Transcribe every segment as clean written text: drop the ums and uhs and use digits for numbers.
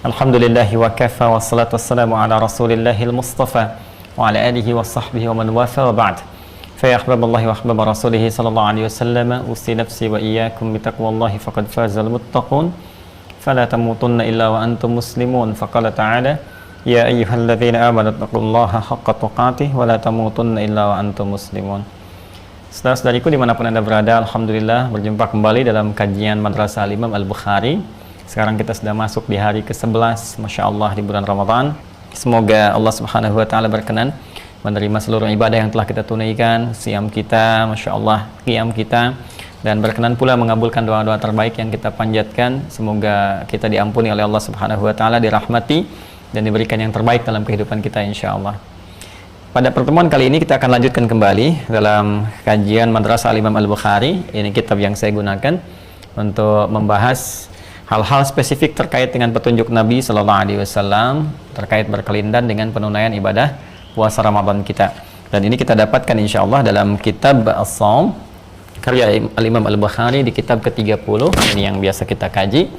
Alhamdulillahi wa kafa wassalatu wassalamu ala rasulillahil mustafa wa ala alihi wa sahbihi wa man wafa wa ba'd. Fa ya ahbaballahi wa ahbab rasulihi sallallahu alaihi wasallam, usi nafsi wa iyyakum bitaqwallahi faqad fazal muttaqun. Fala tamutunna illa wa antum muslimun. Faqala ta'ala ya ayyuhalladzina amanu taqullaha haqqa tuqatih wa la tamutunna illa wa antum muslimun. Saudara-saudariku dimanapun Anda berada, alhamdulillah berjumpa kembali dalam kajian Madrasah Al-Imam Al-Bukhari. Sekarang kita sudah masuk di hari ke-11, Masya Allah, di bulan Ramadan. Semoga Allah Subhanahu wa Ta'ala berkenan menerima seluruh ibadah yang telah kita tunaikan, siam kita, Masya Allah, qiyam kita, dan berkenan pula mengabulkan doa-doa terbaik yang kita panjatkan. Semoga kita diampuni oleh Allah Subhanahu wa Ta'ala, dirahmati, dan diberikan yang terbaik dalam kehidupan kita, insya Allah. Pada pertemuan kali ini kita akan lanjutkan kembali dalam kajian Madrasah Al-Imam Al-Bukhari. Ini kitab yang saya gunakan untuk membahas hal-hal spesifik terkait dengan petunjuk Nabi Sallallahu Alaihi Wasallam terkait berkelindan dengan penunaian ibadah puasa Ramadan kita. Dan ini kita dapatkan insya Allah dalam kitab As-Shaum karya Al-Imam Al-Bukhari di kitab ke-30. Ini yang biasa kita kaji.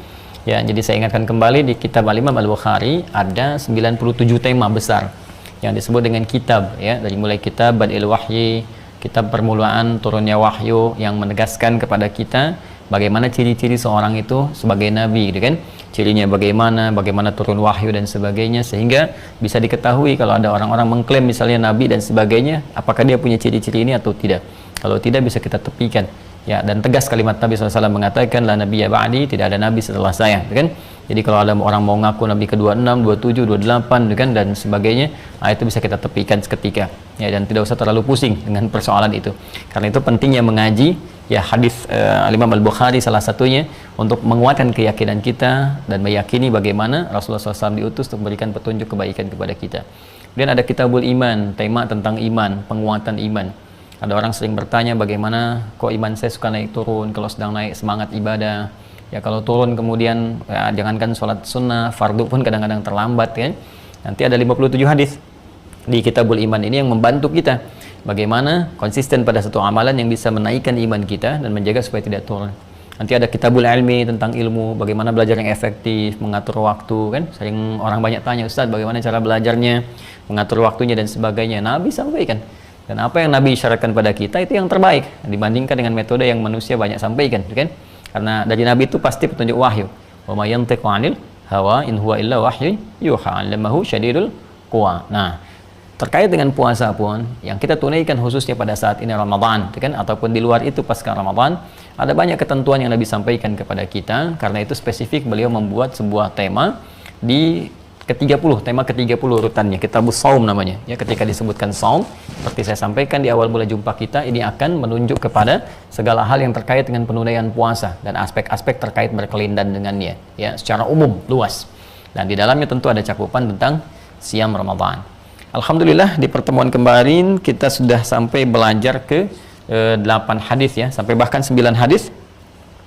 Ya, jadi saya ingatkan kembali di kitab Al-Imam Al-Bukhari ada 97 tema besar yang disebut dengan kitab, ya, dari mulai kitab Badil Wahyi, kitab permulaan turunnya wahyu yang menegaskan kepada kita bagaimana ciri-ciri seorang itu sebagai nabi, gitu kan? Cirinya bagaimana turun wahyu dan sebagainya, sehingga bisa diketahui kalau ada orang-orang mengklaim misalnya nabi dan sebagainya, apakah dia punya ciri-ciri ini atau tidak. Kalau tidak bisa kita tepikan. Ya, dan tegas kalimat Nabi SAW mengatakan la nabiyya ba'di, tidak ada nabi setelah saya, gitu kan? Jadi kalau ada orang mau ngaku nabi ke-26, 27, 28, gitu kan, dan sebagainya, itu bisa kita tepikan seketika. Ya, dan tidak usah terlalu pusing dengan persoalan itu. Karena itu pentingnya mengaji ya hadis Al-Imam Al-Bukhari salah satunya untuk menguatkan keyakinan kita dan meyakini bagaimana Rasulullah SAW diutus untuk memberikan petunjuk kebaikan kepada kita. Kemudian ada Kitabul Iman, tema tentang iman, penguatan iman. Ada orang sering bertanya bagaimana kok iman saya suka naik turun, kalau sedang naik semangat ibadah. Ya kalau turun kemudian ya, jangankan sholat sunnah, fardu pun kadang-kadang terlambat kan. Nanti ada 57 hadis di Kitabul Iman ini yang membantu kita bagaimana konsisten pada satu amalan yang bisa menaikkan iman kita dan menjaga supaya tidak turun. Nanti ada Kitabul Ilmi tentang ilmu, bagaimana belajar yang efektif, mengatur waktu kan. Sering orang banyak tanya, Ustaz bagaimana cara belajarnya, mengatur waktunya dan sebagainya. Nabi sampaikan. Dan apa yang Nabi isyaratkan pada kita itu yang terbaik dibandingkan dengan metode yang manusia banyak sampaikan, kan? Karena dari Nabi itu pasti petunjuk wahyu. Wa may yantiqu 'anil hawa in huwa illa wahyun yuha 'allamahu syadidul quwa. Nah, terkait dengan puasa pun yang kita tunaikan khususnya pada saat ini Ramadan, kan, ataupun di luar itu pasca Ramadan, ada banyak ketentuan yang Nabi sampaikan kepada kita. Karena itu spesifik beliau membuat sebuah tema di ke-30, tema ke-30 urutannya, Kitabus Shaum namanya. Ya, ketika disebutkan Shaum, seperti saya sampaikan di awal mulai jumpa kita, ini akan menunjuk kepada segala hal yang terkait dengan penunaian puasa dan aspek-aspek terkait berkelindan dengannya, ya, secara umum, luas. Dan di dalamnya tentu ada cakupan tentang siam Ramadan. Alhamdulillah di pertemuan kemarin kita sudah sampai belajar ke 8 hadis, ya, sampai bahkan 9 hadis.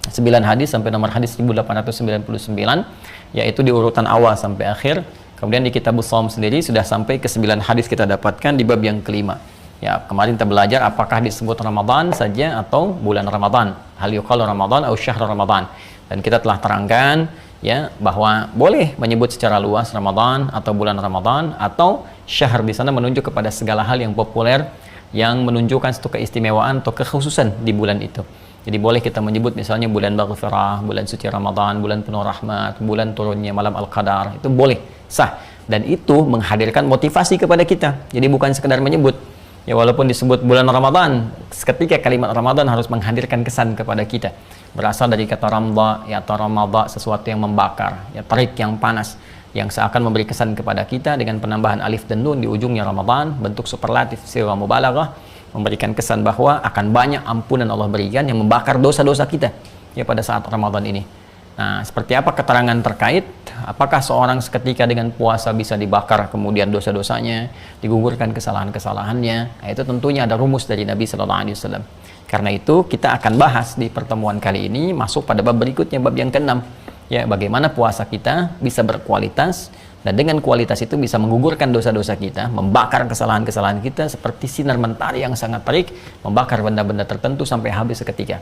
9 hadis sampai nomor hadis 1899, yaitu di urutan awal sampai akhir. Kemudian di Kitabus Shaum sendiri sudah sampai ke 9 hadis kita dapatkan di bab yang kelima. Ya, kemarin kita belajar apakah disebut Ramadan saja atau bulan Ramadan. Hal yuqalu Ramadan atau syahr Ramadan. Dan kita telah terangkan ya bahwa boleh menyebut secara luas Ramadan atau bulan Ramadan, atau syahr di sana menunjuk kepada segala hal yang populer yang menunjukkan satu keistimewaan atau kekhususan di bulan itu. Jadi boleh kita menyebut misalnya bulan Maghfirah, bulan suci Ramadan, bulan penuh rahmat, bulan turunnya malam Al-Qadar, itu boleh, sah. Dan itu menghadirkan motivasi kepada kita. Jadi bukan sekedar menyebut. Ya walaupun disebut bulan Ramadan, ketika kalimat Ramadan harus menghadirkan kesan kepada kita. Berasal dari kata ramda, ya, atau ramadha, sesuatu yang membakar, ya, terik yang panas, yang seakan memberi kesan kepada kita dengan penambahan alif dan nun di ujungnya Ramadan, bentuk superlatif, sirah mubalaghah, memberikan kesan bahwa akan banyak ampunan Allah berikan yang membakar dosa-dosa kita ya pada saat Ramadan ini. Nah, seperti apa keterangan terkait apakah seorang seketika dengan puasa bisa dibakar kemudian dosa-dosanya, digugurkan kesalahan-kesalahannya? Nah, itu tentunya ada rumus dari Nabi Sallallahu Alaihi Wasallam. Karena itu kita akan bahas di pertemuan kali ini masuk pada bab berikutnya, bab yang ke-6. Ya, bagaimana puasa kita bisa berkualitas dan dengan kualitas itu bisa menggugurkan dosa-dosa kita, membakar kesalahan-kesalahan kita seperti sinar mentari yang sangat terik, membakar benda-benda tertentu sampai habis seketika.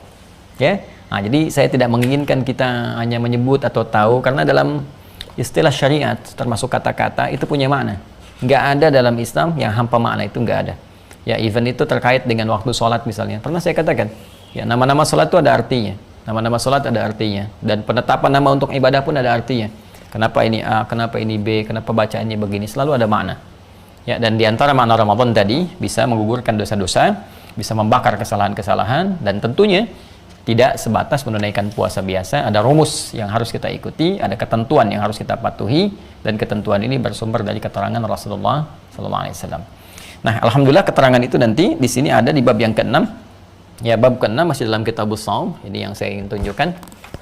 Ya, nah, jadi saya tidak menginginkan kita hanya menyebut atau tahu, karena dalam istilah syariat termasuk kata-kata itu punya makna. Nggak ada dalam Islam yang hampa makna, itu nggak ada. Ya, even itu terkait dengan waktu sholat misalnya. Pernah saya katakan, ya nama-nama sholat itu ada artinya. Nama-nama sholat ada artinya. Dan penetapan nama untuk ibadah pun ada artinya. Kenapa ini A, kenapa ini B, kenapa bacaannya begini, selalu ada makna. Ya, dan diantara makna Ramadan tadi bisa menggugurkan dosa-dosa, bisa membakar kesalahan-kesalahan, dan tentunya tidak sebatas menunaikan puasa biasa. Ada rumus yang harus kita ikuti, ada ketentuan yang harus kita patuhi, dan ketentuan ini bersumber dari keterangan Rasulullah SAW. Nah, alhamdulillah keterangan itu nanti di sini ada di bab yang ke-6. Ya, bab ke-6 masih dalam Kitabus Shaum. Ini yang saya ingin tunjukkan.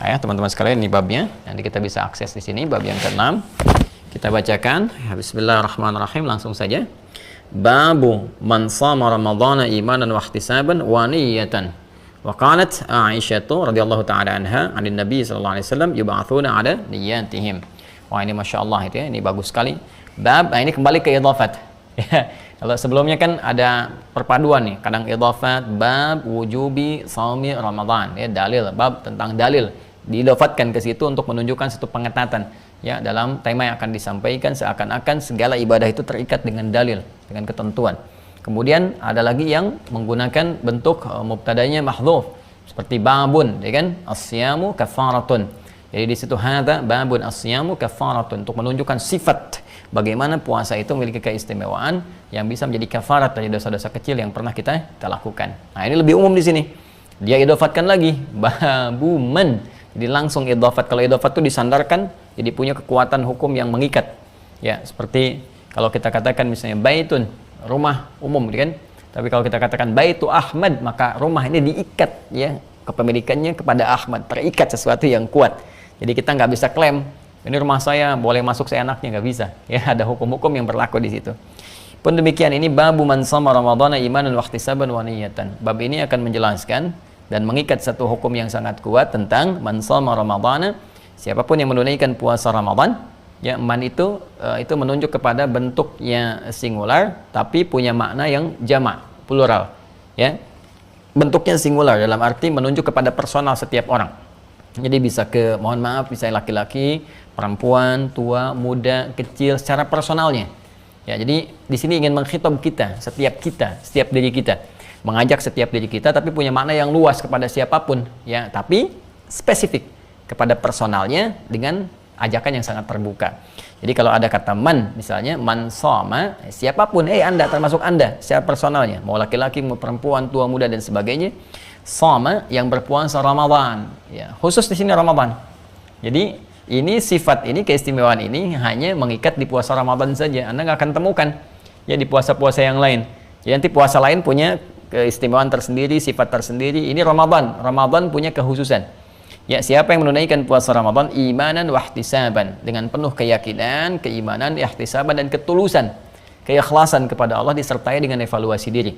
Ya, teman-teman sekalian, ini babnya. Nanti kita bisa akses di sini bab yang ke-6. Kita bacakan. Bismillahirrahmanirrahim, langsung saja. Babu man shama ramadhana imanan wa ihtisaban wa niyatan. Wa qalat Aisyah radhiyallahu taala anha 'anil Nabi sallallahu alaihi wasallam yub'atsuna 'ala niyyatihim. Wah, ini masyaallah itu ya, ini bagus sekali. Bab, ini kembali ke idhafat. Ya. Kalau sebelumnya kan ada perpaduan nih, kadang idhafat, bab wujubi shaumi Ramadan, ya, dalil, bab tentang dalil diidhafatkan ke situ untuk menunjukkan satu pengetatan, ya, dalam tema yang akan disampaikan, seakan-akan segala ibadah itu terikat dengan dalil, dengan ketentuan. Kemudian ada lagi yang menggunakan bentuk mubtadanya mahdhuf, seperti babun, ya kan, as-siyamu kafaratun. Jadi di situ hadza babun as-siyamu kafaratun, untuk menunjukkan sifat bagaimana puasa itu memiliki keistimewaan yang bisa menjadi kafarat dari dosa-dosa kecil yang pernah kita lakukan. Nah, ini lebih umum di sini. Dia idhafatkan lagi babu man. Jadi langsung idhafat. Kalau idhafat itu disandarkan, jadi punya kekuatan hukum yang mengikat. Ya, seperti kalau kita katakan misalnya baitun, rumah umum, kan? Tapi kalau kita katakan baitu Ahmad, maka rumah ini diikat, ya, kepemilikannya kepada Ahmad, terikat sesuatu yang kuat. Jadi kita nggak bisa klaim ini rumah saya, boleh masuk seenaknya, nggak bisa. Ya, ada hukum-hukum yang berlaku di situ. Pun demikian, ini babu man shama ramadhana imanan wa ihtisaban wa niyatan. Bab ini akan menjelaskan dan mengikat satu hukum yang sangat kuat tentang man shama ramadhana, siapapun yang menunaikan puasa Ramadan, ya, man itu menunjuk kepada bentuknya singular tapi punya makna yang jamak, plural, ya. Bentuknya singular dalam arti menunjuk kepada personal setiap orang. Jadi bisa ke, mohon maaf, misalnya laki-laki, perempuan, tua, muda, kecil, secara personalnya. Ya, jadi di sini ingin mengkhitab setiap diri kita, mengajak setiap diri kita, tapi punya makna yang luas kepada siapapun, ya, tapi spesifik kepada personalnya dengan ajakan yang sangat terbuka. Jadi kalau ada kata man, misalnya man shoma, siapapun, Anda termasuk Anda, secara personalnya, mau laki-laki, mau perempuan, tua, muda, dan sebagainya. Shoma, yang berpuasa Ramadan, ya, khusus di sini Ramadan. Jadi ini sifat ini, keistimewaan ini hanya mengikat di puasa Ramadan saja. Anda nggak akan temukan, ya, di puasa-puasa yang lain. Jadi nanti puasa lain punya keistimewaan tersendiri, sifat tersendiri. Ini Ramadan punya kekhususan. Ya, siapa yang menunaikan puasa Ramadan imanan wa ihtisaban, dengan penuh keyakinan, keimanan, ihtisaban, dan ketulusan, keikhlasan kepada Allah disertai dengan evaluasi diri.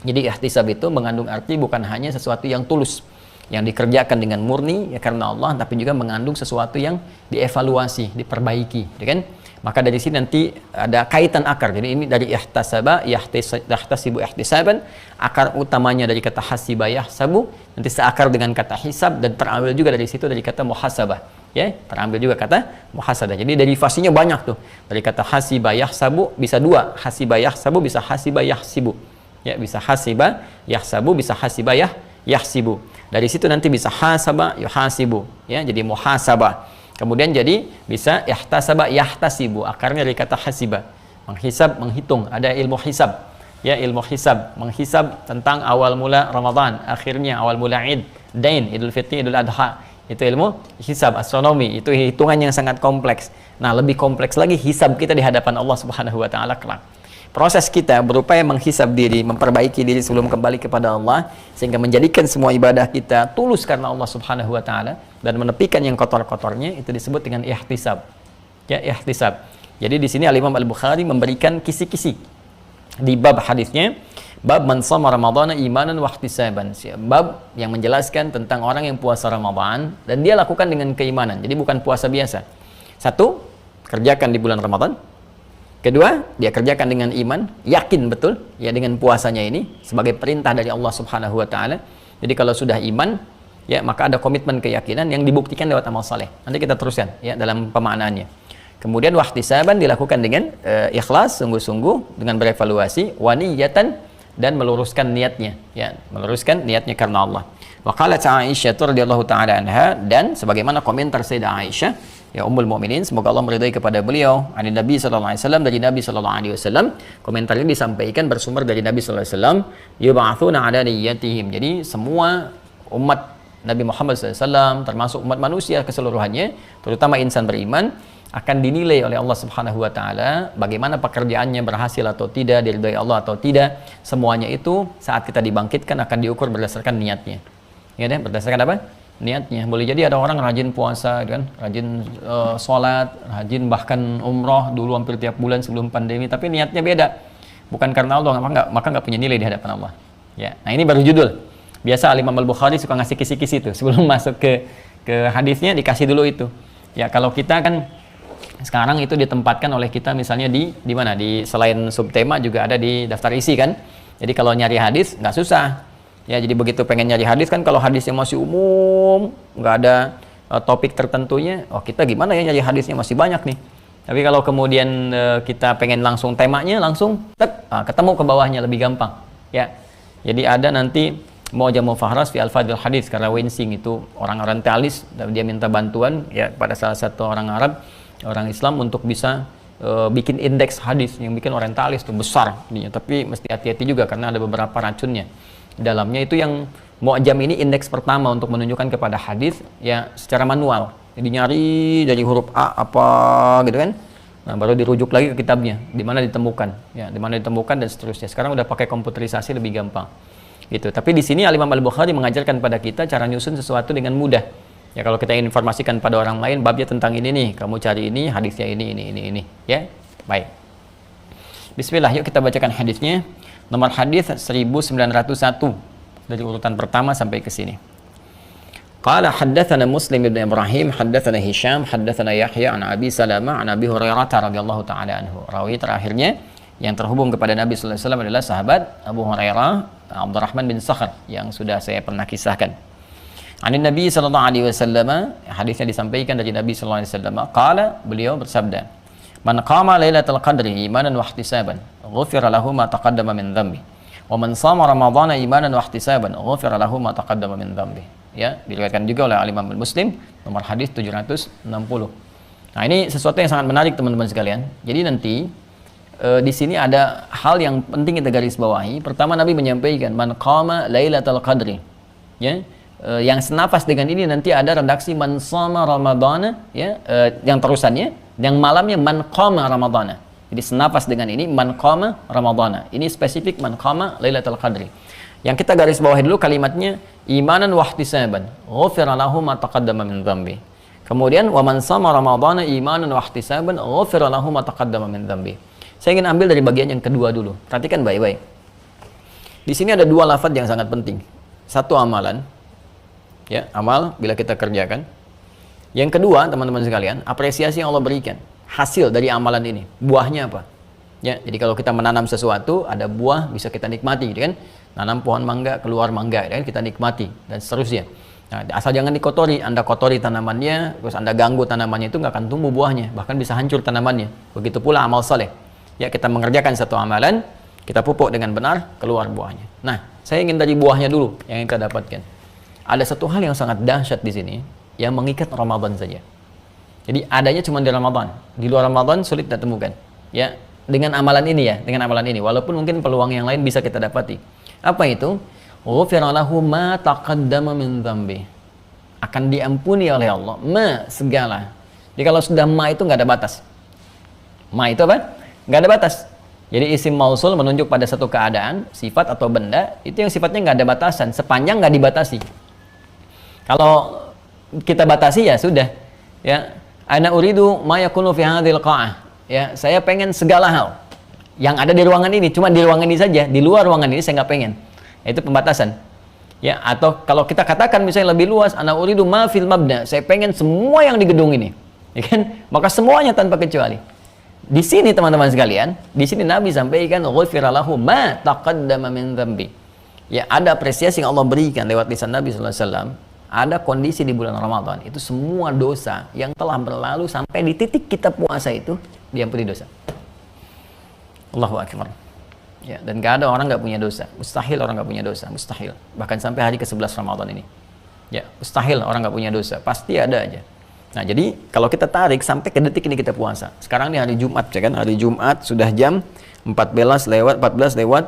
Jadi ihtisab itu mengandung arti bukan hanya sesuatu yang tulus, yang dikerjakan dengan murni, ya, karena Allah, tapi juga mengandung sesuatu yang dievaluasi, diperbaiki, ya kan? Maka dari sini nanti ada kaitan akar. Jadi ini dari ihtasaba, yahtasibu ihtisaban, akar utamanya dari kata hasiba yahsabu, nanti seakar dengan kata hisab, dan terambil juga dari situ dari kata muhasabah, ya, terambil juga kata muhasabah. Jadi derivasinya banyak tuh. Dari kata hasiba yahsabu bisa dua, hasiba yahsabu bisa hasiba yahsibu. Ya, bisa hasiba yahsabu, bisa hasiba yahsibu. Dari situ nanti bisa hasaba yuhasibu, ya, jadi muhasabah. Kemudian jadi bisa ihtasaba yahtasibu, akarnya dari kata hasiba, menghisab, menghitung. Ada ilmu hisab, ya, ilmu hisab, menghisab tentang awal mula Ramadan, akhirnya awal mula Id, Dain, Idul Fitri, Idul Adha. Itu ilmu hisab, astronomi, itu hitungan yang sangat kompleks. Nah, lebih kompleks lagi hisab kita di hadapan Allah Subhanahu wa taala kelak. Proses kita berupaya menghisab diri, memperbaiki diri sebelum kembali kepada Allah, sehingga menjadikan semua ibadah kita tulus karena Allah Subhanahu wa taala dan menepikan yang kotor-kotornya, itu disebut dengan ihtisab. Ya, ihtisab. Jadi di sini Al-Imam Al-Bukhari memberikan kisi-kisi di bab hadisnya, bab man shama ramadhana imanan wa ihtisaban. Bab yang menjelaskan tentang orang yang puasa Ramadan dan dia lakukan dengan keimanan. Jadi bukan puasa biasa. Satu, kerjakan di bulan Ramadan. Kedua, dia kerjakan dengan iman, yakin betul, ya, dengan puasanya ini sebagai perintah dari Allah Subhanahu wa taala. Jadi kalau sudah iman, ya, maka ada komitmen keyakinan yang dibuktikan lewat amal saleh. Nanti kita teruskan, ya, dalam pemaknaannya. Kemudian wahtisaban dilakukan dengan ikhlas, sungguh-sungguh, dengan berevaluasi, waniyatan, dan meluruskan niatnya, ya, meluruskan niatnya karena Allah. Wa qalat Aisyah radhiyallahu taala anha, dan sebagaimana komentar Sayyidah Aisyah, ya Ummul Mukminin, semoga Allah meridai kepada beliau, ani Nabi sallallahu alaihi wasallam, dari Nabi sallallahu alaihi wasallam, komentar ini disampaikan bersumber dari Nabi sallallahu alaihi wasallam, yub'atsuna ala niyyatihim. Jadi semua umat Nabi Muhammad SAW, termasuk umat manusia keseluruhannya, terutama insan beriman, akan dinilai oleh Allah Subhanahu wa taala bagaimana pekerjaannya, berhasil atau tidak, diridhai Allah atau tidak. Semuanya itu saat kita dibangkitkan akan diukur berdasarkan niatnya. Ya deh, berdasarkan apa? Niatnya. Boleh jadi ada orang rajin puasa kan, rajin sholat, rajin bahkan umroh dulu hampir tiap bulan sebelum pandemi, tapi niatnya beda. Bukan karena Allah, maka nggak punya nilai di hadapan Allah. Ya. Nah, ini baru judul. Biasa Imam Al-Bukhari suka ngasih kisi-kisi itu sebelum masuk ke hadisnya, dikasih dulu itu. Ya, kalau kita kan sekarang itu ditempatkan oleh kita misalnya di mana, di selain subtema juga ada di daftar isi kan. Jadi kalau nyari hadis nggak susah ya. Jadi begitu pengen nyari hadis kan, kalau hadisnya masih umum, nggak ada topik tertentunya, oh kita gimana ya nyari hadisnya, masih banyak nih. Tapi kalau kemudian kita pengen langsung temanya, langsung ketemu ke bawahnya, lebih gampang ya. Jadi ada nanti Mu'jam Fahras fi Al-Fadil Hadis, karena Wensing itu orang orientalis, dia minta bantuan ya pada salah satu orang Arab, orang Islam, untuk bisa bikin indeks hadis. Yang bikin orientalis tuh besar ininya, tapi mesti hati-hati juga karena ada beberapa racunnya dalamnya. Itu yang Mu'jam ini indeks pertama untuk menunjukkan kepada hadis ya secara manual. Jadi nyari dari huruf A apa gitu kan. Nah, baru dirujuk lagi ke kitabnya, di mana ditemukan ya, di mana ditemukan dan seterusnya. Sekarang udah pakai komputerisasi, lebih gampang. Gitu. Tapi di sini Imam Al-Bukhari mengajarkan pada kita cara nyusun sesuatu dengan mudah. Ya, kalau kita ingin informasikan pada orang lain, babnya tentang ini nih, kamu cari ini, hadisnya ini. Ya, baik. Bismillah, yuk kita bacakan hadisnya. Nomor hadis 1901 dari urutan pertama sampai ke sini. Qala haddatsana Muslim ibn Ibrahim, haddatsana Hisham, haddatsana Yahya an Abi Salamah an Abi Hurairah radhiyallahu taala anhu. Rawi terakhirnya yang terhubung kepada Nabi sallallahu alaihi wasallam adalah sahabat Abu Hurairah, Abdurrahman bin Sakhr, yang sudah saya pernah kisahkan. Anin Nabi sallallahu alaihi wasallam, hadisnya disampaikan dari Nabi sallallahu alaihi wasallam, qala, beliau bersabda, man qama lailatul qadri imanan wa ihtisaban, ghufira lahu ma taqaddama min dhanbi. Wa man shama ramadhana imanan wa ihtisaban, ghufira lahu ma taqaddama min dhanbi. Ya, diriwayatkan juga oleh Imam Muslim, nomor hadis 760. Nah, ini sesuatu yang sangat menarik teman-teman sekalian. Jadi nanti di sini ada hal yang penting kita garis bawahi. Pertama, Nabi menyampaikan man qama lailatul qadri. Ya, yang senafas dengan ini nanti ada redaksi man shama ramadhana, ya, yang terusannya, yang malamnya man qama ramadhana. Jadi senafas dengan ini man qama ramadhana. Ini spesifik man qama lailatul qadri. Yang kita garis bawahi dulu kalimatnya imanan wa ihtisaban, ghufira lahu ma taqaddama min dhanbi. Kemudian wa man shama ramadhana imanan wa ihtisaban, ghufira lahu ma taqaddama min dhanbi. Saya ingin ambil dari bagian yang kedua dulu. Perhatikan baik-baik. Di sini ada dua lafaz yang sangat penting. Satu amalan, ya, amal bila kita kerjakan. Yang kedua, teman-teman sekalian, apresiasi yang Allah berikan. Hasil dari amalan ini, buahnya apa? Ya, jadi kalau kita menanam sesuatu, ada buah bisa kita nikmati, gitu kan? Nanam pohon mangga, keluar mangga, kan? Kita nikmati dan seterusnya. Nah, asal jangan dikotori. Anda kotori tanamannya, terus Anda ganggu tanamannya, itu nggak akan tumbuh buahnya, bahkan bisa hancur tanamannya. Begitu pula amal saleh. Ya, kita mengerjakan satu amalan, kita pupuk dengan benar, keluar buahnya. Nah, saya ingin dari buahnya dulu yang kita dapatkan. Ada satu hal yang sangat dahsyat di sini, yang mengikat Ramadan saja. Jadi adanya cuma di Ramadan. Di luar Ramadan sulit kita temukan. Ya, dengan amalan ini ya, dengan amalan ini. Walaupun mungkin peluang yang lain bisa kita dapati. Apa itu? Ghufira lahu ma taqaddama min dhanbi. Akan diampuni oleh Allah ma, segala. Jadi kalau sudah ma itu nggak ada batas. Ma itu apa? Nggak ada batas. Jadi isim mausul menunjuk pada satu keadaan, sifat atau benda, itu yang sifatnya nggak ada batasan, sepanjang nggak dibatasi. Kalau kita batasi ya sudah. Ya, ana uridu ma yakunu fi hadhil qa'ah. Ya, saya pengen segala hal yang ada di ruangan ini, cuma di ruangan ini saja, di luar ruangan ini saya nggak pengen. Itu pembatasan. Ya, atau kalau kita katakan misalnya lebih luas, ana uridu ma fil mabna, saya pengen semua yang di gedung ini. Ya kan? Maka semuanya tanpa kecuali. Di sini teman-teman sekalian, di sini Nabi sampaikan ghufira lahu ma taqaddama min dhanbi. Ya, ada apresiasi yang Allah berikan lewat lisan Nabi sallallahu alaihi wasallam. ada kondisi di bulan Ramadan, itu semua dosa yang telah berlalu sampai di titik kita puasa itu diampuni dosa. Allahu Akbar. Ya, dan gak ada orang gak punya dosa. Mustahil orang gak punya dosa. Mustahil. Bahkan sampai hari ke-11 Ramadan ini. Ya, mustahil orang gak punya dosa. Pasti ada aja. Nah, jadi kalau kita tarik sampai ke detik ini kita puasa. Sekarang ini hari Jumat, ya kan? Hari Jumat sudah jam 14 lewat,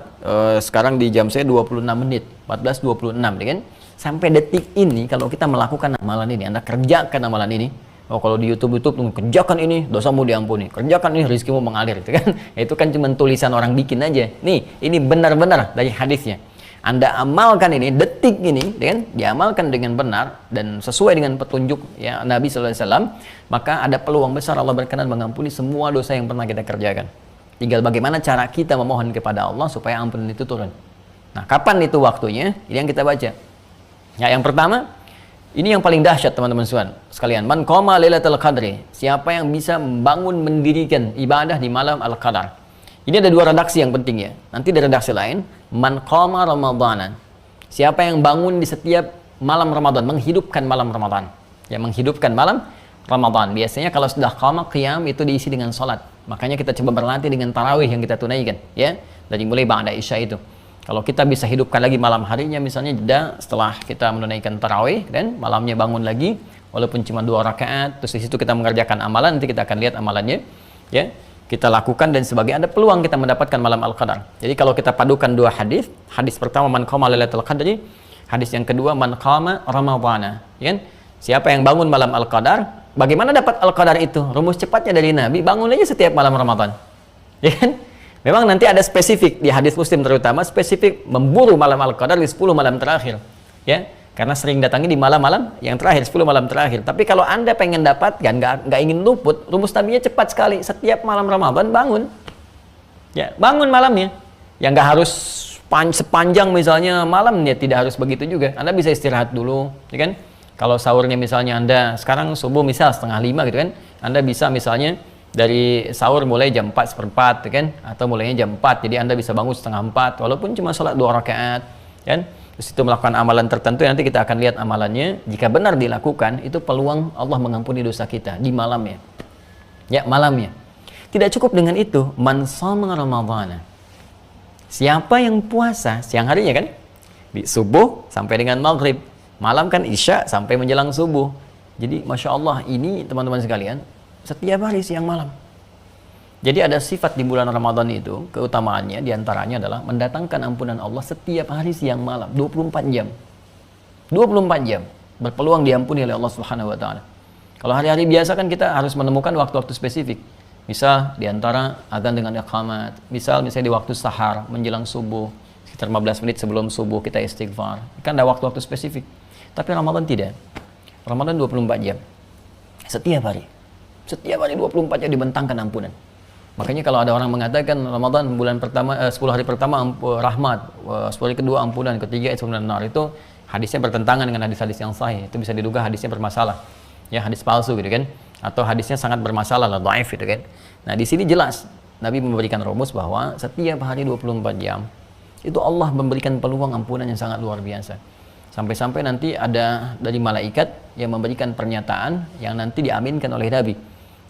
sekarang di jam saya 26 menit. 14.26, ya kan? Sampai detik ini, kalau kita melakukan amalan ini, Anda kerjakan amalan ini, oh kalau di YouTube kerjakan ini, dosamu diampuni, kerjakan ini, rezekimu mengalir, itu kan? Itu kan cuma tulisan orang bikin aja. Nih, ini benar-benar dari hadisnya. Anda amalkan ini, detik ini, kan? Diamalkan dengan benar dan sesuai dengan petunjuk ya Nabi SAW, maka ada peluang besar Allah berkenan mengampuni semua dosa yang pernah kita kerjakan. Tinggal bagaimana cara kita memohon kepada Allah supaya ampunan itu turun. Nah, kapan itu waktunya? Ini yang kita baca. Ya, yang pertama, ini yang paling dahsyat teman-teman sekalian. Man qama lailatul qadri. Siapa yang bisa membangun mendirikan ibadah di malam al-qadar. Ini ada dua redaksi yang penting ya. Nanti ada redaksi lain, man qama ramadanan. Siapa yang bangun di setiap malam Ramadan, menghidupkan malam Ramadan. Ya, menghidupkan malam Ramadan. Biasanya kalau sudah qama qiyam itu diisi dengan salat. Makanya kita coba berlatih dengan tarawih yang kita tunaikan, ya. Dari mulai ba'da isya itu. Kalau kita bisa hidupkan lagi malam harinya, misalnya jeda setelah kita menunaikan tarawih, dan malamnya bangun lagi, walaupun cuma 2 rakaat, terus di situ kita mengerjakan amalan, nanti kita akan lihat amalannya, ya. Kita lakukan dan sebagai ada peluang kita mendapatkan malam al-qadar. Jadi kalau kita padukan dua hadis, hadis pertama man qama lailatul qadri, hadis yang kedua man qama ramadhana, ya kan? Siapa yang bangun malam al-qadar, bagaimana dapat al-qadar itu? Rumus cepatnya dari Nabi, bangun aja setiap malam Ramadan. Ya kan? Memang nanti ada spesifik di hadis Muslim terutama spesifik memburu malam al-qadar di 10 malam terakhir. Ya, karena sering datangi di malam-malam yang terakhir, 10 malam terakhir. Tapi kalau Anda pengen dapatkan, nggak ingin luput, rumus Nabinya cepat sekali. Setiap malam Ramadan bangun. Ya, bangun malamnya. Yang nggak harus sepanjang misalnya malamnya, tidak harus begitu juga. Anda bisa istirahat dulu, ya kan? Kalau sahurnya misalnya Anda sekarang subuh misal 4:30 gitu kan, Anda bisa misalnya dari sahur mulai jam 4:04 ya kan, atau mulainya jam 4, jadi Anda bisa bangun 3:30 walaupun cuma sholat 2 rakaat kan. Terus itu melakukan amalan tertentu, nanti kita akan lihat amalannya. Jika benar dilakukan, itu peluang Allah mengampuni dosa kita di malamnya. Ya, malamnya. Tidak cukup dengan itu, man shama ramadhana. Siapa yang puasa siang harinya kan? Di subuh sampai dengan maghrib. Malam kan isya sampai menjelang subuh. Jadi Masya Allah, ini teman-teman sekalian, setiap hari siang malam. Jadi ada sifat di bulan Ramadan itu, keutamaannya diantaranya adalah mendatangkan ampunan Allah setiap hari siang malam, 24 jam. 24 jam, berpeluang diampuni oleh Allah Subhanahu wa Ta'ala. Kalau hari-hari biasa kan kita harus menemukan waktu-waktu spesifik. Misal diantara adzan dengan iqamat, misalnya di waktu sahar, menjelang subuh, sekitar 15 menit sebelum subuh kita istighfar. Kan ada waktu-waktu spesifik. Tapi Ramadan tidak. Ramadan 24 jam. Setiap hari. Setiap hari 24 jam dibentangkan ampunan. Makanya kalau ada orang mengatakan Ramadan bulan pertama 10 hari pertama rahmat, 10 hari kedua ampunan, ketiga itu benar, itu hadisnya bertentangan dengan hadis-hadis yang sahih. Itu bisa diduga hadisnya bermasalah. Ya, hadis palsu gitu kan. Atau hadisnya sangat bermasalah lah, dhaif gitu kan. Nah, di sini jelas Nabi memberikan rumus bahwa setiap hari 24 jam itu Allah memberikan peluang ampunan yang sangat luar biasa. Sampai-sampai nanti ada dari malaikat yang memberikan pernyataan yang nanti diaminkan oleh Nabi.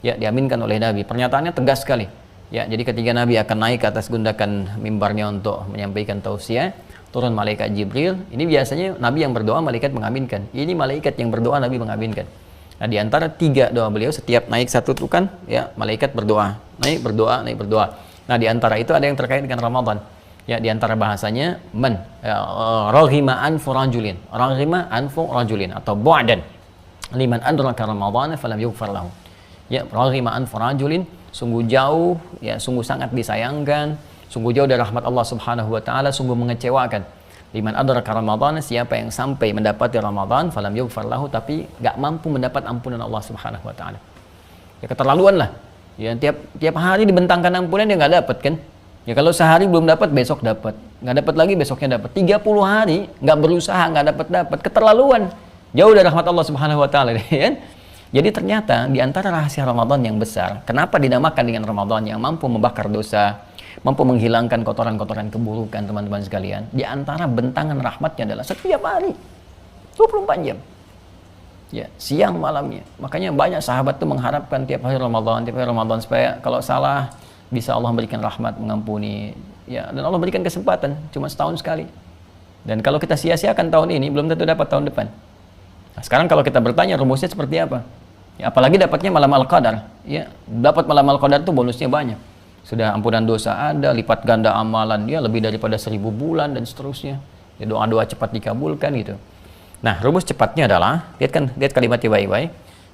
Ya, diaminkan oleh Nabi. Pernyataannya tegas sekali. Ya, jadi ketika Nabi akan naik ke atas gundakan mimbarnya untuk menyampaikan tausiah, turun malaikat Jibril. Ini biasanya Nabi yang berdoa, malaikat mengaminkan. Ini malaikat yang berdoa, Nabi mengaminkan. Nah, di antara 3 doa beliau, setiap naik satu tuh kan, ya, malaikat berdoa. Naik berdoa, naik berdoa. Nah, di antara itu ada yang terkait dengan Ramadan. Ya, di antara bahasanya raghima anfu rajulin. Raghima anfu rajulin atau bu'dan liman adraka ramadhana falam yughfar lahu. Ya, raghima anfu rajulin, sungguh jauh, ya, sungguh sangat disayangkan, sungguh jauh dari rahmat Allah Subhanahu wa taala, sungguh mengecewakan. Liman adraka ramadhana, siapa yang sampai mendapati Ramadan falam yughfar lahu, tapi enggak mampu mendapat ampunan Allah Subhanahu wa taala. Ya, keterlaluan lah. Ya, tiap hari dibentangkan ampunan dia enggak dapat kan? Ya, kalau sehari belum dapat, besok dapat. Nggak dapat lagi, besoknya dapat. 30 hari, nggak berusaha, nggak dapat. Keterlaluan. Jauh dari rahmat Allah Subhanahu wa Ta'ala. Kan? Jadi ternyata, di antara rahasia Ramadan yang besar, kenapa dinamakan dengan Ramadan yang mampu membakar dosa, mampu menghilangkan kotoran-kotoran keburukan, teman-teman sekalian. Di antara bentangan rahmatnya adalah setiap hari. 24 jam. Ya, siang malamnya. Makanya banyak sahabat tuh mengharapkan tiap hari Ramadan supaya kalau salah bisa Allah berikan rahmat, mengampuni. Ya, dan Allah berikan kesempatan cuma setahun sekali. Dan kalau kita sia-siakan tahun ini, belum tentu dapat tahun depan. Nah, sekarang kalau kita bertanya rumusnya seperti apa? Ya, apalagi dapatnya malam Al-Qadar. Ya, dapat malam Al-Qadar tuh bonusnya banyak. Sudah ampunan dosa ada, lipat ganda amalan dia lebih daripada 1000 bulan dan seterusnya. Ya, doa-doa cepat dikabulkan gitu. Nah, rumus cepatnya adalah, lihat kalimatnya baik-baik.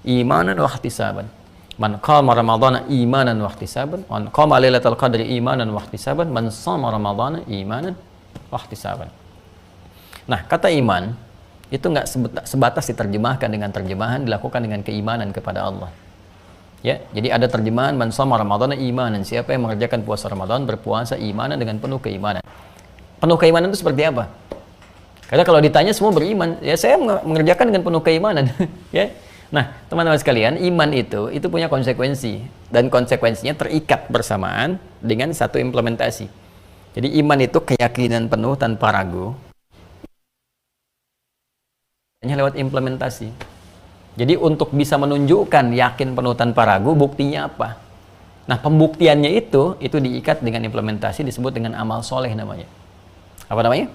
Imanan wa ihtisaban. Man qama ramadhana imanan wa ihtisaban, man qama lailatul qadri imanan wa ihtisaban, man shama ramadhana imanan wa ihtisaban. Nah, kata iman itu nggak sebatas diterjemahkan dengan terjemahan dilakukan dengan keimanan kepada Allah. Ya, jadi ada terjemahan man shama ramadhana imanan, siapa yang mengerjakan puasa Ramadan berpuasa imanan dengan penuh keimanan. Penuh keimanan itu seperti apa? Karena kalau ditanya semua beriman, ya saya mengerjakan dengan penuh keimanan. Ya. Nah, teman-teman sekalian, iman itu punya konsekuensi dan konsekuensinya terikat bersamaan dengan satu implementasi. Jadi iman itu keyakinan penuh tanpa ragu. Hanya lewat implementasi. Jadi untuk bisa menunjukkan yakin penuh tanpa ragu, buktinya apa? Nah, pembuktiannya itu diikat dengan implementasi, disebut dengan amal soleh namanya. Apa namanya?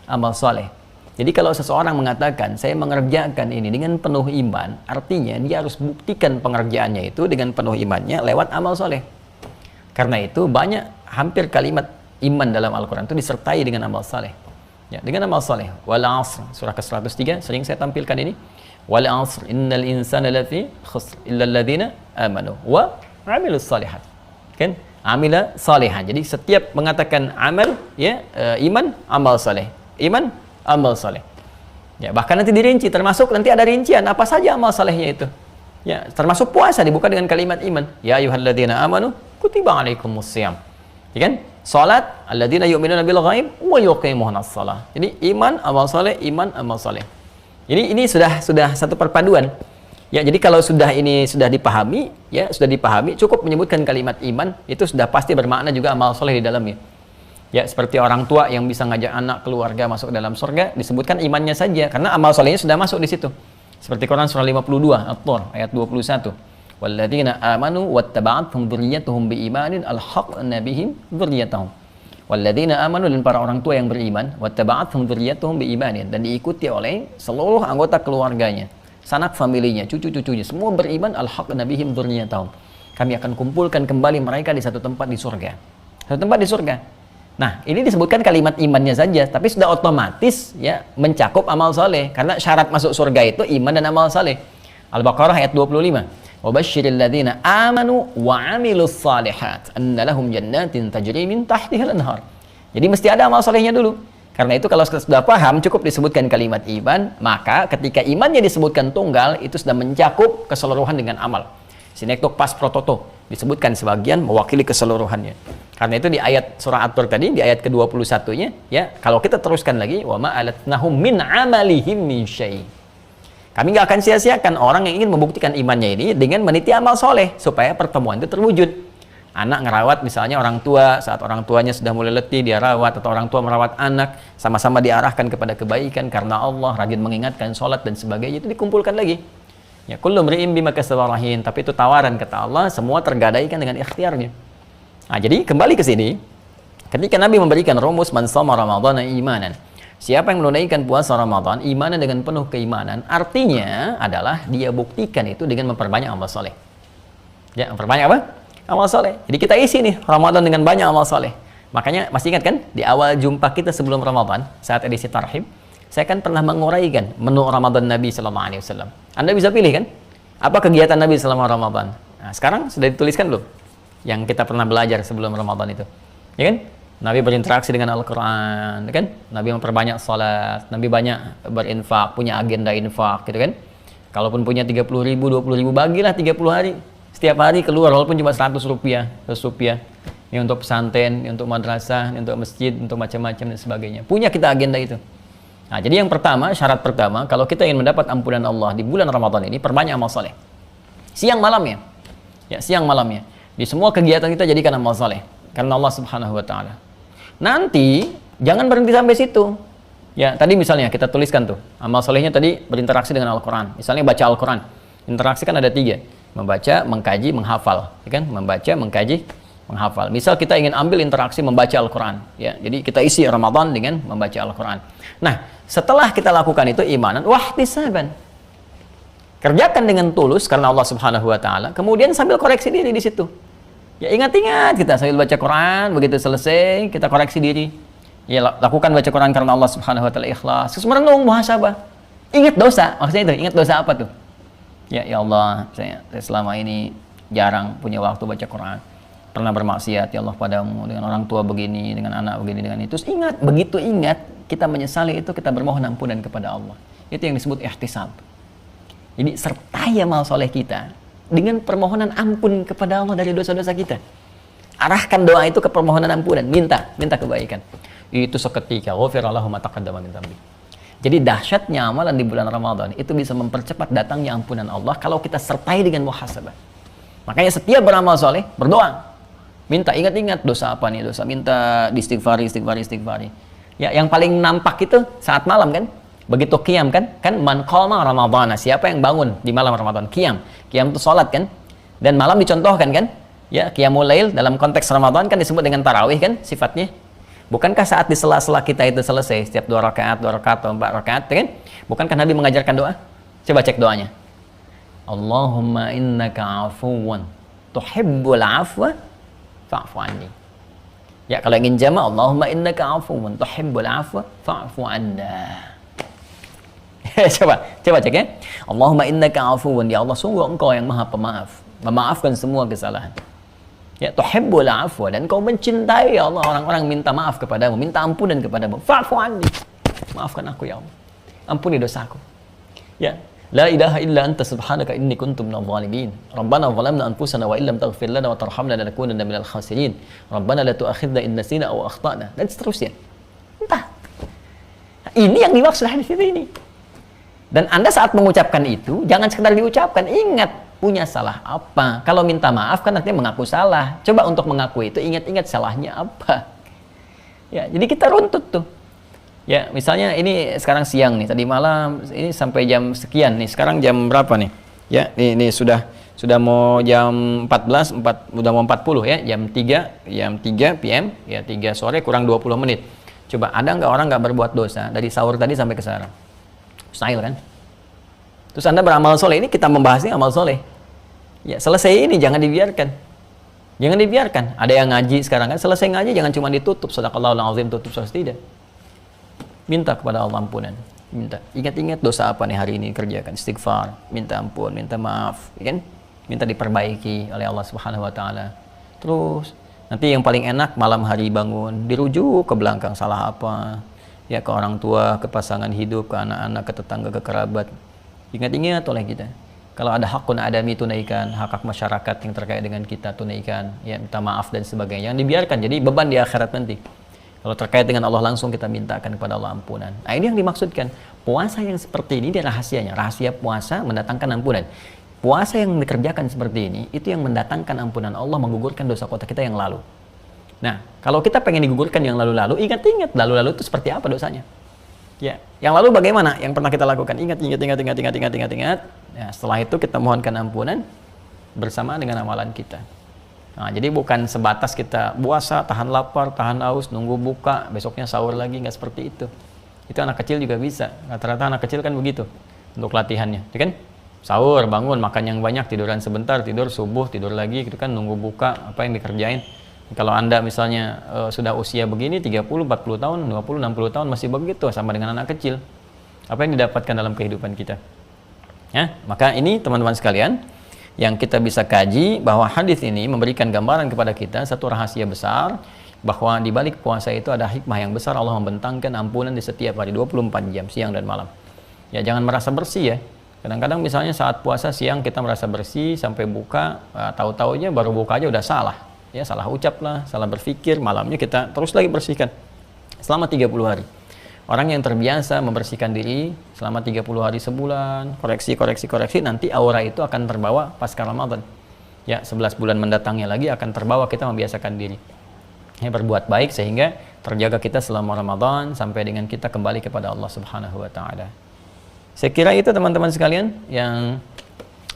Amal soleh. Jadi kalau seseorang mengatakan saya mengerjakan ini dengan penuh iman, artinya dia harus buktikan pengerjaannya itu dengan penuh imannya lewat amal soleh. Karena itu hampir kalimat iman dalam Al-Quran itu disertai dengan amal soleh. Ya, dengan amal soleh. Wal asr, surah ke-103 sering saya tampilkan ini. Wal asr innal insana lafi khusr illa alladhina amanu wa amilus salihat. Kan? Amila salihan. Jadi setiap mengatakan amal, ya, iman, amal soleh. Iman, amal soleh. Ya, bahkan nanti dirinci, termasuk nanti ada rincian apa saja amal solehnya itu. Ya, termasuk puasa dibuka dengan kalimat iman. Ya ayyuhalladzina amanu kutiba alaikumussyam. Ya kan? Salat alladzina yu'minuna bil ghaib wa yuqimunas shalah. Jadi iman, amal soleh, iman, amal soleh. Jadi ini sudah satu perpaduan. Ya, jadi kalau ini sudah dipahami, cukup menyebutkan kalimat iman, itu sudah pasti bermakna juga amal soleh di dalamnya. Ya, seperti orang tua yang bisa ngajak anak keluarga masuk ke dalam surga, disebutkan imannya saja, karena amal solehnya sudah masuk di situ. Seperti Quran surah 52, At-Tur, ayat 21. Walladzina amanu wattaba'athum dzurriyyatuhum biimanin alhaqna bihim dzurriyyatahum. Walladzina amanu, dan para orang tua yang beriman, wattaba'athum dzurriyyatuhum biimanin, dan diikuti oleh seluruh anggota keluarganya, sanak familinya, cucu-cucunya, semua beriman, alhaqna bihim dzurriyyatahum. Kami akan kumpulkan kembali mereka di satu tempat di surga. Satu tempat di surga. Nah, ini disebutkan kalimat imannya saja, tapi sudah otomatis ya mencakup amal soleh, karena syarat masuk surga itu iman dan amal soleh. Al-Baqarah ayat 25. Wabasyiril ladzina amanu wa 'amilus shalihat anna lahum jannatin tajri min tahtihal anhar. Jadi mesti ada amal solehnya dulu. Karena itu kalau sudah paham, cukup disebutkan kalimat iman, maka ketika imannya disebutkan tunggal, itu sudah mencakup keseluruhan dengan amal. Sinektok pas prototo disebutkan sebagian mewakili keseluruhannya. Karena itu di ayat surah At-Tur tadi, di ayat ke-21-nya, ya, kalau kita teruskan lagi, wa ma alatnahum min amalihim min syai'. Kami nggak akan sia-siakan orang yang ingin membuktikan imannya ini dengan meniti amal soleh supaya pertemuan itu terwujud. Anak ngerawat misalnya orang tua, saat orang tuanya sudah mulai letih dia rawat, atau orang tua merawat anak, sama-sama diarahkan kepada kebaikan karena Allah, rajin mengingatkan sholat dan sebagainya, itu dikumpulkan lagi. Ya, kullu mri'in bima kasaba rahin, tapi itu tawaran kata Allah, semua tergadaikan dengan ikhtiarnya. Nah, jadi kembali ke sini, ketika Nabi memberikan rumus man shoma ramadhana imanan, siapa yang menunaikan puasa Ramadan imanan dengan penuh keimanan, artinya adalah dia buktikan itu dengan memperbanyak amal soleh. Ya, memperbanyak apa? Amal soleh. Jadi kita isi nih Ramadan dengan banyak amal soleh. Makanya masih ingat kan di awal jumpa kita sebelum Ramadan, saat edisi Tarhib, saya kan pernah menguraikan menu Ramadan Nabi Sallallahu Alaihi Wasallam. Anda bisa pilih kan? Apa kegiatan Nabi selama Ramadan? Nah, sekarang sudah dituliskan belum? Yang kita pernah belajar sebelum Ramadan itu, ya kan? Nabi berinteraksi dengan Al-Quran, kan? Nabi memperbanyak salat, Nabi banyak berinfak, punya agenda infak, gitu kan? Kalaupun punya 30.000, 20.000, bagilah 30 hari. Setiap hari keluar, walaupun cuma 100 rupiah. Ini untuk pesantren, ini untuk madrasah, ini untuk masjid, untuk macam-macam dan sebagainya. Punya kita agenda itu. Nah, jadi yang pertama, syarat pertama, kalau kita ingin mendapat ampunan Allah di bulan Ramadan ini, perbanyak amal soleh. Siang malamnya. Ya, siang malamnya. Di semua kegiatan kita jadikan amal soleh. Karena Allah Subhanahu wa Ta'ala. Nanti jangan berhenti sampai situ. Ya, tadi misalnya kita tuliskan tuh, amal solehnya tadi berinteraksi dengan Al-Quran. Misalnya baca Al-Quran. Interaksi kan ada 3. Membaca, mengkaji, menghafal. Ya kan? Membaca, mengkaji, menghafal. Misal kita ingin ambil interaksi membaca Al-Quran. Ya, jadi kita isi Ramadan dengan membaca Al-Quran. Nah, setelah kita lakukan itu imanan, wahtisaban. Kerjakan dengan tulus karena Allah Subhanahu wa taala. Kemudian sambil koreksi diri di situ. Ya, ingat-ingat kita sambil baca Quran, begitu selesai kita koreksi diri. Ya, lakukan baca Quran karena Allah Subhanahu wa taala, ikhlas. Terus merenung, muhasabah. Ingat dosa, maksudnya itu, ingat dosa apa tuh? Ya Allah, saya selama ini jarang punya waktu baca Quran. Pernah bermaksiat ya Allah padamu, dengan orang tua begini, dengan anak begini, dengan itu. Terus ingat, begitu ingat, kita menyesali itu, kita bermohon ampunan kepada Allah. Itu yang disebut ihtisab. Jadi sertai amal soleh kita dengan permohonan ampun kepada Allah dari dosa-dosa kita. Arahkan doa itu ke permohonan ampunan, minta kebaikan. Itu seketika ghufira lahu ma taqaddama min dzambi. Jadi dahsyatnya amalan di bulan Ramadan itu bisa mempercepat datangnya ampunan Allah kalau kita sertai dengan muhasabah. Makanya setiap beramal soleh berdoa, minta, ingat-ingat dosa apa nih, dosa, minta istighfari. Ya, yang paling nampak itu saat malam kan, begitu qiyam kan man qama ramadhana, siapa yang bangun di malam Ramadan, qiyam itu salat kan, dan malam dicontohkan kan, ya qiyamul lail dalam konteks Ramadan kan disebut dengan tarawih kan sifatnya. Bukankah saat di sela-sela kita itu selesai, setiap 2 rakaat atau 4 rakaat, kan? Bukankah Nabi mengajarkan doa? Coba cek doanya. Allahumma innaka afuwan tuhibbul afwa fa'fu anni. Ya, kalau ingin jama', Allahumma innaka afuwan tuhibbul afwa fa'fu anna. Coba cek ya. Allahumma innaka afuwan, ya Allah sungguh engkau yang maha pemaaf, memaafkan semua kesalahan. Ya, tuhibbul afwa, dan kau mencintai ya Allah orang-orang minta maaf kepadamu, minta ampunan kepadamu. Fa'fu anni, maafkan aku ya Allah, ampuni dosaku. Ya, la ilaha illa anta subhanaka inni kuntu minadh dhalimin. Rabbana zalamna anfusana wa illam taghfir lana wa tarhamna lanakunanna minal khasirin. Rabbana la tu'akhidna in nasina aw akhtana, dan seterusnya. Entah. Ini yang dimaksud hadis ini. Dan Anda saat mengucapkan itu jangan sekedar diucapkan, ingat punya salah apa. Kalau minta maaf kan artinya mengaku salah. Coba untuk mengaku itu ingat-ingat salahnya apa. Ya, jadi kita runtut tuh. Ya, misalnya ini sekarang siang nih, tadi malam ini sampai jam sekian nih. Sekarang jam berapa nih? Ya, ini sudah mau jam 14, udah mau 40 ya, jam 3 PM, ya 3 sore kurang 20 menit. Coba ada nggak orang nggak berbuat dosa dari sahur tadi sampai ke sekarang? Mustahil kan? Terus Anda beramal soleh, ini kita membahasnya amal soleh. Ya, selesai ini jangan dibiarkan. Jangan dibiarkan. Ada yang ngaji sekarang kan, selesai ngaji jangan cuma ditutup sadaqallahul azim, tutup selesai, tidak. Minta kepada Allah ampunan. Minta. Ingat-ingat dosa apa nih hari ini kerjakan, istighfar, minta ampun, minta maaf, ya kan? Minta diperbaiki oleh Allah Subhanahu wa taala. Terus nanti yang paling enak malam hari bangun, dirujuk ke belakang salah apa. Ya, ke orang tua, ke pasangan hidup, ke anak-anak, ke tetangga, ke kerabat. Ingat-ingat oleh kita. Kalau ada hakun adami tunaikan, hak masyarakat yang terkait dengan kita tunaikan, ya minta maaf dan sebagainya. Jangan dibiarkan jadi beban di akhirat nanti. Kalau terkait dengan Allah langsung kita mintakan kepada Allah ampunan. Nah, ini yang dimaksudkan. Puasa yang seperti ini dia rahasianya. Rahasia puasa mendatangkan ampunan. Puasa yang dikerjakan seperti ini itu yang mendatangkan ampunan Allah, menggugurkan dosa kota kita yang lalu. Nah, kalau kita pengen digugurkan yang lalu-lalu, ingat-ingat lalu-lalu itu seperti apa dosanya. Ya, yang lalu bagaimana? Yang pernah kita lakukan? Ingat. Ya, setelah itu kita mohonkan ampunan bersama dengan amalan kita. Nah, jadi bukan sebatas kita puasa, tahan lapar, tahan haus, nunggu buka, besoknya sahur lagi, nggak seperti itu. Itu anak kecil juga bisa. Rata-rata anak kecil kan begitu untuk latihannya, ya kan? Sahur, bangun, makan yang banyak, tiduran sebentar, tidur subuh, tidur lagi, gitu kan, nunggu buka, apa yang dikerjain. Kalau Anda misalnya sudah usia begini, 30, 40 tahun, 20, 60 tahun masih begitu, sama dengan anak kecil. Apa yang didapatkan dalam kehidupan kita? Ya, maka ini teman-teman sekalian, yang kita bisa kaji bahwa hadis ini memberikan gambaran kepada kita satu rahasia besar, bahwa di balik puasa itu ada hikmah yang besar. Allah membentangkan ampunan di setiap hari 24 jam, siang dan malam. Ya, jangan merasa bersih ya. Kadang-kadang misalnya saat puasa siang kita merasa bersih sampai buka, tahu-taunya baru buka aja udah salah. Ya, salah ucap lah, salah berpikir, malamnya kita terus lagi bersihkan selama 30 hari. Orang yang terbiasa membersihkan diri selama 30 hari sebulan, koreksi, nanti aura itu akan terbawa pasca Ramadan. Ya, 11 bulan mendatangnya lagi akan terbawa kita membiasakan diri. berbuat baik sehingga terjaga kita selama Ramadan sampai dengan kita kembali kepada Allah Subhanahu wa taala. Saya kira itu teman-teman sekalian yang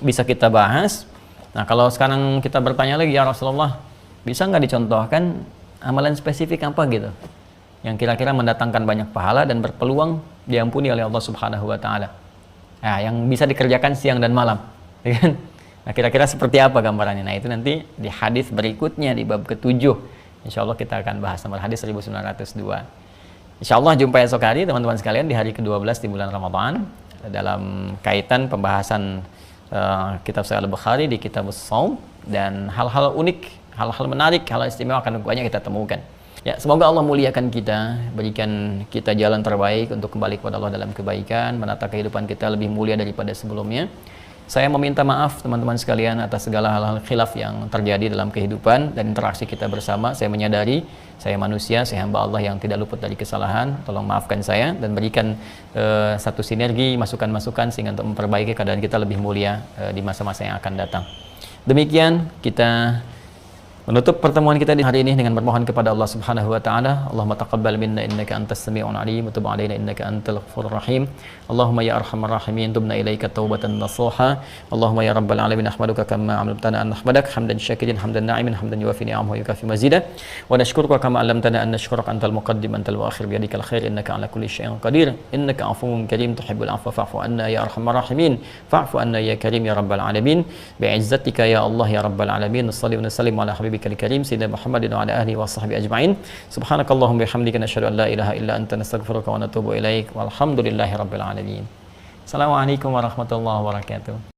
bisa kita bahas. Nah, kalau sekarang kita bertanya lagi, ya Rasulullah, bisa nggak dicontohkan amalan spesifik apa gitu yang kira-kira mendatangkan banyak pahala dan berpeluang diampuni oleh Allah Subhanahu wa taala? Nah, yang bisa dikerjakan siang dan malam, ya kan? Nah, kira-kira seperti apa gambarannya? Nah, itu nanti di hadis berikutnya di bab ke-7. Insya Allah kita akan bahas nomor hadis 1902. Insya Allah jumpa esok hari teman-teman sekalian di hari ke-12 di bulan Ramadan dalam kaitan pembahasan kitab Sahih Al-Bukhari di kitab Shaum, dan hal-hal unik, hal-hal menarik, hal istimewa akan banyak kita temukan. Ya, semoga Allah muliakan kita, berikan kita jalan terbaik untuk kembali kepada Allah dalam kebaikan, menata kehidupan kita lebih mulia daripada sebelumnya. Saya meminta maaf teman-teman sekalian atas segala hal-hal khilaf yang terjadi dalam kehidupan dan interaksi kita bersama. Saya menyadari saya manusia, saya hamba Allah yang tidak luput dari kesalahan. Tolong maafkan saya dan berikan satu sinergi, masukan-masukan sehingga untuk memperbaiki keadaan kita lebih mulia di masa-masa yang akan datang. Demikian kita menutup pertemuan kita di hari ini dengan bermohon kepada Allah Subhanahu wa taala. Allahumma taqabbal minna innaka antas sami'un alim wa tub 'alaina innaka antal ghafurur rahim. Allahumma ya arhamar rahimin tubna ilaika taubatan nasuha. Allahumma ya rabbal alamin ahmaduka kama 'allamtana an nahmadak hamdan syakirin hamdan na'imin hamdan yuwafi ni'amahu wa yukafi mazida. Wa nashkuruka kama 'allamtana an nashkuraka antal muqaddim antal muakhir bi yadikal khair innaka 'ala kulli syai'in qadir. Innaka 'afuwwun karim tuhibbul 'afwa fa'fu anna ya arhamar rahimin. Fa'fu anna ya karim ya rabbal alamin. Bi'izzatika ya Allah ya rabbal alamin. Shalli wa sallim ala habibika الكريم سيدنا محمد وعلى آله وصحبه أجمعين سبحانك اللهم وبحمدك نشهد أن لا إله إلا أنت نستغفرك ونتوب إليك والحمد لله رب العالمين. السلام عليكم ورحمة الله وبركاته.